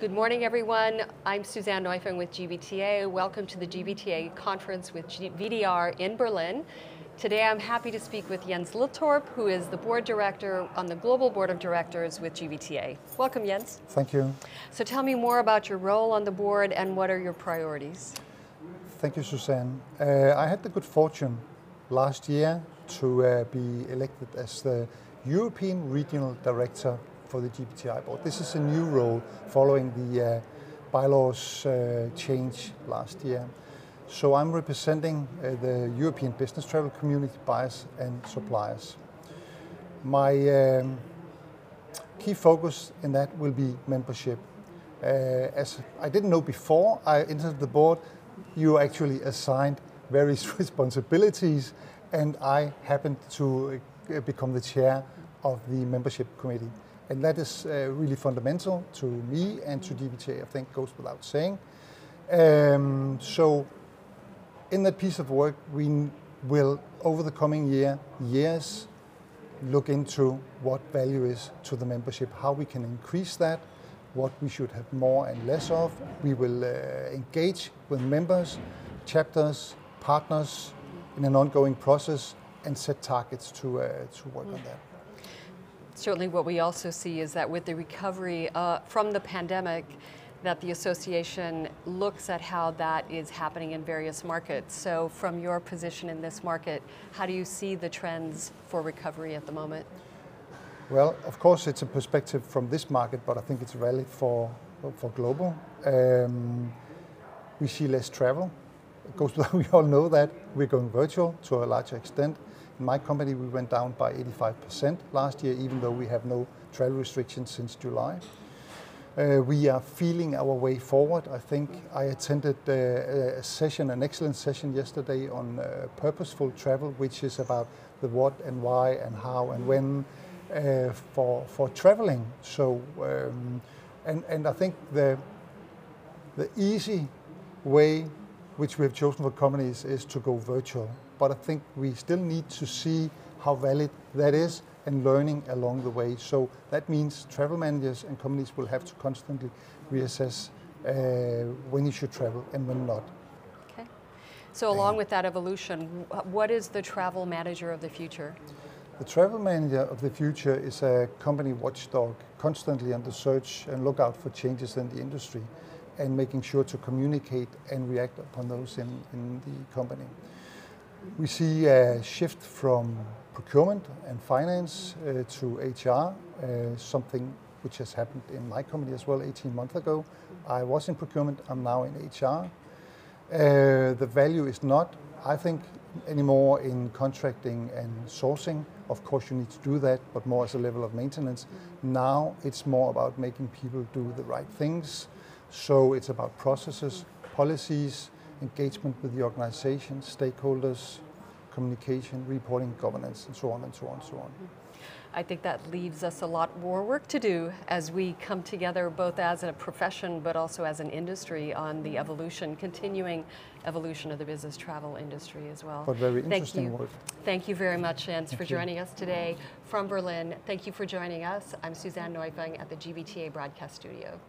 Good morning, everyone. I'm Suzanne Neufung with GBTA. Welcome to the GBTA conference with VDR in Berlin. Today I'm happy to speak with Jens Liltorp, who is the board director on the global board of directors with GBTA. Welcome, Jens. Thank you. So tell me more about your role on the board and what are your priorities? Thank you, Suzanne. I had the good fortune last year to be elected as the European Regional Director for the GBTA board. This is a new role following the bylaws change last year. So I'm representing the European business travel community, buyers and suppliers. My key focus in that will be membership. As I didn't know before I entered the board, you actually assigned various responsibilities, and I happened to become the chair of the membership committee. And that is really fundamental to me and to GBTA, I think goes without saying. So in that piece of work, we will, over the coming years, look into what value is to the membership, how we can increase that, what we should have more and less of. We will engage with members, chapters, partners in an ongoing process and set targets to work on that. Certainly what we also see is that with the recovery from the pandemic, that the association looks at how that is happening in various markets. So from your position in this market, how do you see the trends for recovery at the moment? Well, of course it's a perspective from this market, but I think it's valid for global. We see less travel. It goes without, we all know that. We're going virtual to a larger extent. In my company, we went down by 85% last year, even though we have no travel restrictions since July. We are feeling our way forward. I think I attended a session, an excellent session yesterday on purposeful travel, which is about the what and why and how and when for traveling. So, and I think the easy way which we have chosen for companies is to go virtual. But I think we still need to see how valid that is and learning along the way. So that means travel managers and companies will have to constantly reassess when you should travel and when not. Okay. So along with that evolution, what is the travel manager of the future? The travel manager of the future is a company watchdog, constantly on the search and lookout for changes in the industry and making sure to communicate and react upon those in the company. We see a shift from procurement and finance to HR, something which has happened in my company as well 18 months ago. I was in procurement, I'm now in HR. The value is not, I think, anymore in contracting and sourcing. Of course you need to do that, but more as a level of maintenance. Now it's more about making people do the right things. So it's about processes, policies, engagement with the organization, stakeholders, communication, reporting, governance, and so on and so on and so on. I think that leaves us a lot more work to do as we come together both as a profession but also as an industry on the evolution, continuing evolution of the business travel industry as well. But very interesting work. Thank you very much, Jens, for joining us today from Berlin. Thank you for joining us. I'm Suzanne Neufung at the GBTA Broadcast Studio.